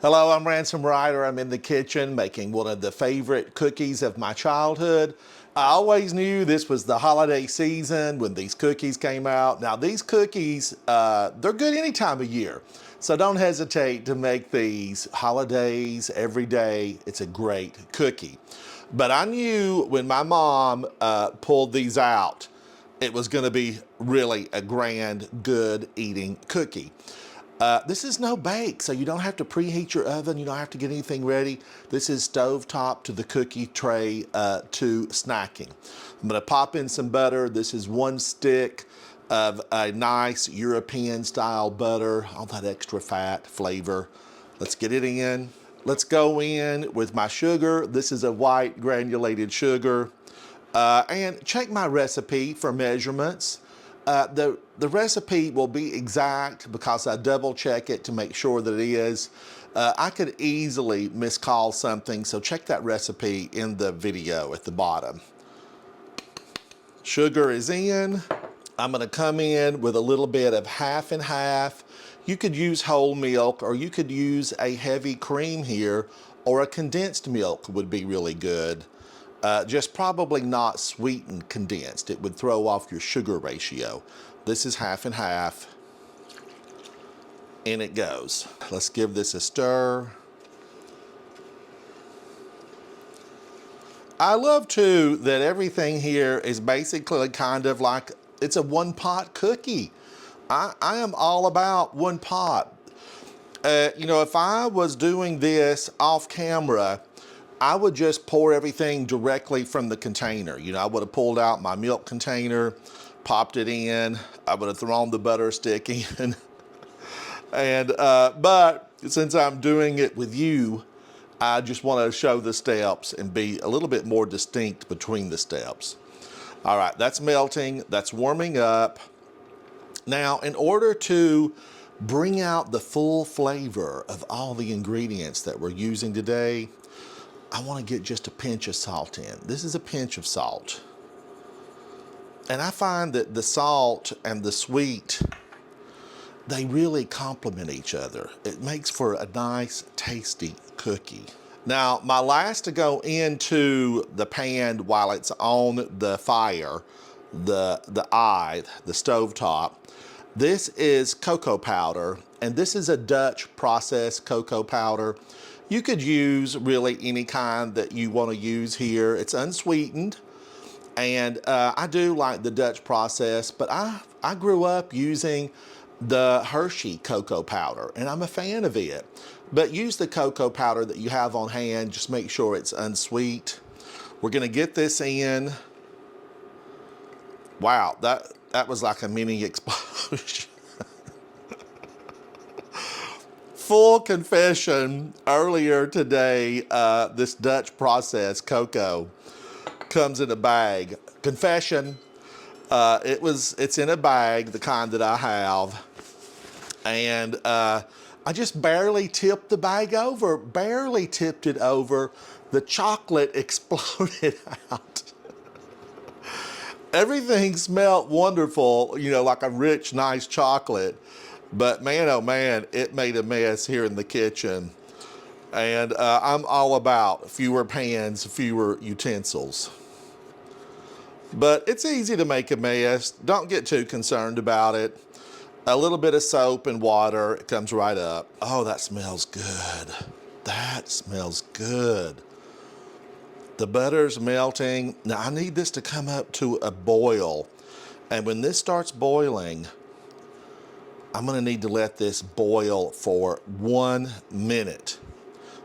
Hello, I'm Ransom Ryder. I'm in the kitchen making one of the favorite cookies of my childhood. I always knew this was the holiday season when these cookies came out. Now these cookies, they're good any time of year. So don't hesitate to make these holidays every day. It's a great cookie. But I knew when my mom pulled these out, it was gonna be really a grand, good eating cookie. This is no bake, so you don't have to preheat your oven. You don't have to get anything ready. This is stovetop to the cookie tray to snacking. I'm gonna pop in some butter. This is 1 stick of a nice European style butter, all that extra fat flavor. Let's get it in. Let's go in with my sugar. This is a white granulated sugar. And check my recipe for measurements. The recipe will be exact because I double check it to make sure that it is. I could easily miscall something, so check that recipe in the video at the bottom. Sugar is in. I'm gonna come in with a little bit of half and half. You could use whole milk, or you could use a heavy cream here, or a condensed milk would be really good. Just probably not sweetened condensed. It would throw off your sugar ratio. This is half and half. In it goes. Let's give this a stir. I love too that everything here is basically kind of like, it's a one pot cookie. I am all about one pot. You know, if I was doing this off camera, I would just pour everything directly from the container. You know, I would have pulled out my milk container, popped it in, I would have thrown the butter stick in. But since I'm doing it with you, I just want to show the steps and be a little bit more distinct between the steps. All right, that's melting, that's warming up. Now, in order to bring out the full flavor of all the ingredients that we're using today, I want to get just a pinch of salt in. This is a pinch of salt. And I find that the salt and the sweet, they really complement each other. It makes for a nice, tasty cookie. Now, my last to go into the pan while it's on the fire, the stovetop, this is cocoa powder, and this is a Dutch processed cocoa powder. You could use really any kind that you want to use here. It's unsweetened, and I do like the Dutch process, but I grew up using the Hershey cocoa powder, and I'm a fan of it. But use the cocoa powder that you have on hand. Just make sure it's unsweet. We're gonna get this in. Wow, that was like a mini explosion. Full confession, earlier today, this Dutch processed cocoa comes in a bag. Confession, it's in a bag, the kind that I have. And I just barely tipped the bag over, barely tipped it over. The chocolate exploded out. Everything smelled wonderful, you know, like a rich, nice chocolate. But man, oh man, it made a mess here in the kitchen. And I'm all about fewer pans, fewer utensils. But it's easy to make a mess. Don't get too concerned about it. A little bit of soap and water, it comes right up. Oh, that smells good. That smells good. The butter's melting. Now I need this to come up to a boil. And when this starts boiling, I'm gonna need to let this boil for 1 minute,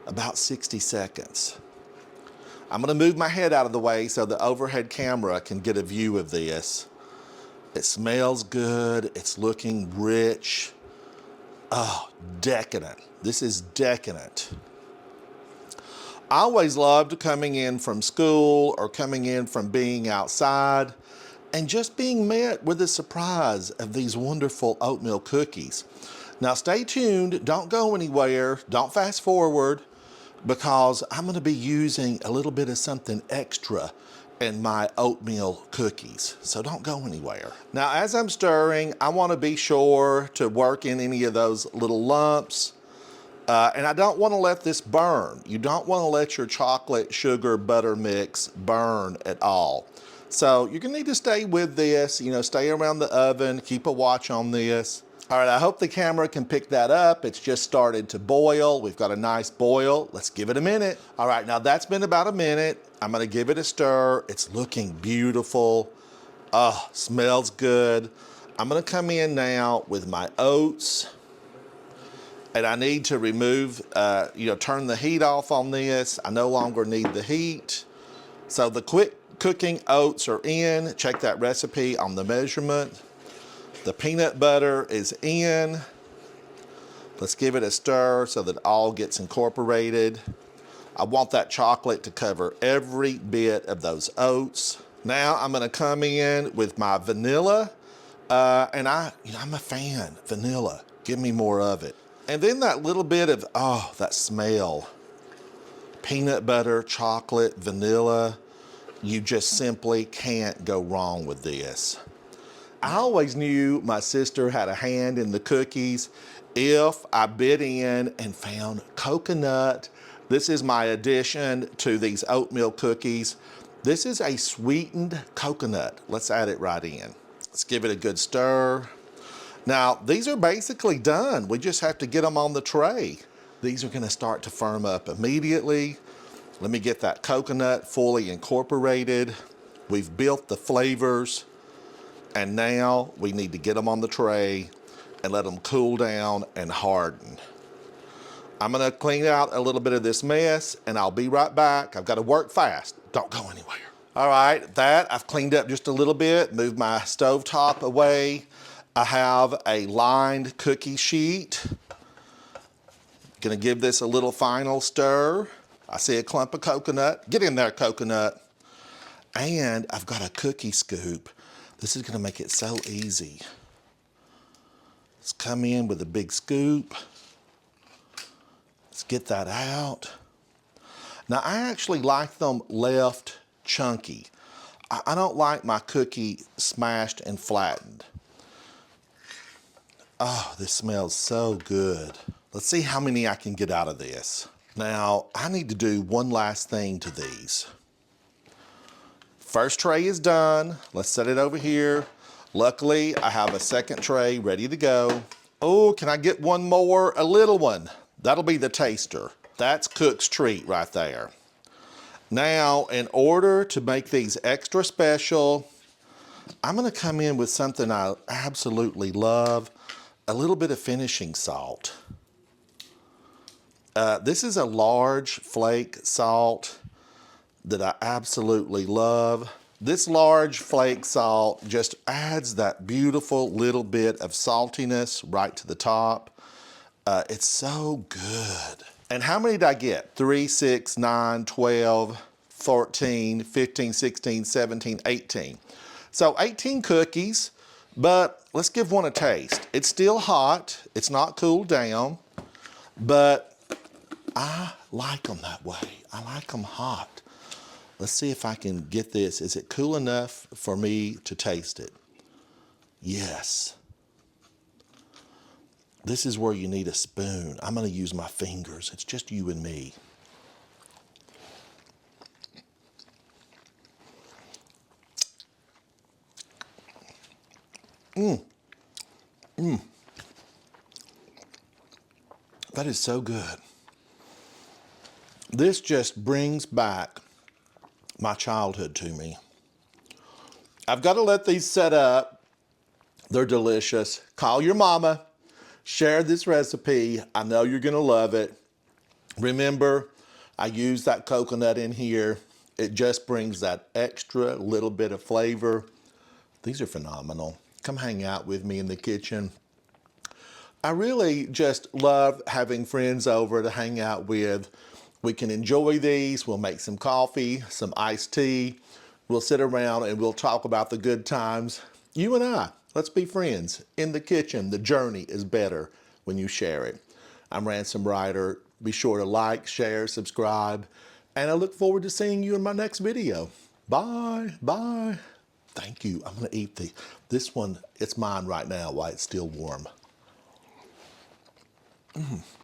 about 60 seconds. I'm gonna move my head out of the way so the overhead camera can get a view of this. It smells good, it's looking rich. Oh, decadent. This is decadent. I always loved coming in from school or coming in from being outside and just being met with the surprise of these wonderful oatmeal cookies. Now stay tuned, don't go anywhere, don't fast forward, because I'm gonna be using a little bit of something extra in my oatmeal cookies, so don't go anywhere. Now as I'm stirring, I wanna be sure to work in any of those little lumps And I don't want to let this burn. You don't want to let your chocolate sugar butter mix burn at all. So you're gonna need to stay with this, you know, stay around the oven, keep a watch on this. All right, I hope the camera can pick that up. It's just started to boil. We've got a nice boil. Let's give it a minute. All right, now that's been about a minute. I'm gonna give it a stir. It's looking beautiful. Oh, smells good. I'm gonna come in now with my oats. And I need to remove, turn the heat off on this. I no longer need the heat. So the quick cooking oats are in. Check that recipe on the measurement. The peanut butter is in. Let's give it a stir so that all gets incorporated. I want that chocolate to cover every bit of those oats. Now I'm gonna come in with my vanilla. And I'm a fan, vanilla. Give me more of it. And then that little bit of, that smell. Peanut butter, chocolate, vanilla. You just simply can't go wrong with this. I always knew my sister had a hand in the cookies if I bit in and found coconut. This is my addition to these oatmeal cookies. This is a sweetened coconut. Let's add it right in. Let's give it a good stir. Now, these are basically done. We just have to get them on the tray. These are gonna start to firm up immediately. Let me get that coconut fully incorporated. We've built the flavors, and now we need to get them on the tray and let them cool down and harden. I'm gonna clean out a little bit of this mess, and I'll be right back. I've gotta work fast. Don't go anywhere. All right, I've cleaned up just a little bit, moved my stovetop away. I have a lined cookie sheet. Gonna give this a little final stir. I see a clump of coconut. Get in there, coconut. And I've got a cookie scoop. This is gonna make it so easy. Let's come in with a big scoop. Let's get that out. Now, I actually like them left chunky. I don't like my cookie smashed and flattened. Oh, this smells so good. Let's see how many I can get out of this. Now, I need to do one last thing to these. First tray is done. Let's set it over here. Luckily, I have a second tray ready to go. Oh, can I get one more? A little one. That'll be the taster. That's Cook's treat right there. Now, in order to make these extra special, I'm gonna come in with something I absolutely love. A little bit of finishing salt. This is a large flake salt that I absolutely love. This large flake salt just adds that beautiful little bit of saltiness right to the top. It's so good. And how many did I get? 3, 6, 9, 12, 14, 15, 16, 17, 18. So 18 cookies. But let's give one a taste. It's still hot. It's not cooled down, but I like them that way. I like them hot. Let's see if I can get this. Is it cool enough for me to taste it? Yes. This is where you need a spoon. I'm gonna use my fingers. It's just you and me. That is so good. This just brings back my childhood to me. I've got to let these set up. They're delicious. Call your mama. Share this recipe. I know you're gonna love it. Remember, I use that coconut in here. It just brings that extra little bit of flavor. These are phenomenal. Come hang out with me in the kitchen. I really just love having friends over to hang out with. We can enjoy these. We'll make some coffee, some iced tea. We'll sit around and we'll talk about the good times. You and I, let's be friends in the kitchen. The journey is better when you share it. I'm Ransom Ryder. Be sure to like, share, subscribe, and I look forward to seeing you in my next video. Bye, bye. Thank you. I'm gonna eat this one. It's mine right now while it's still warm.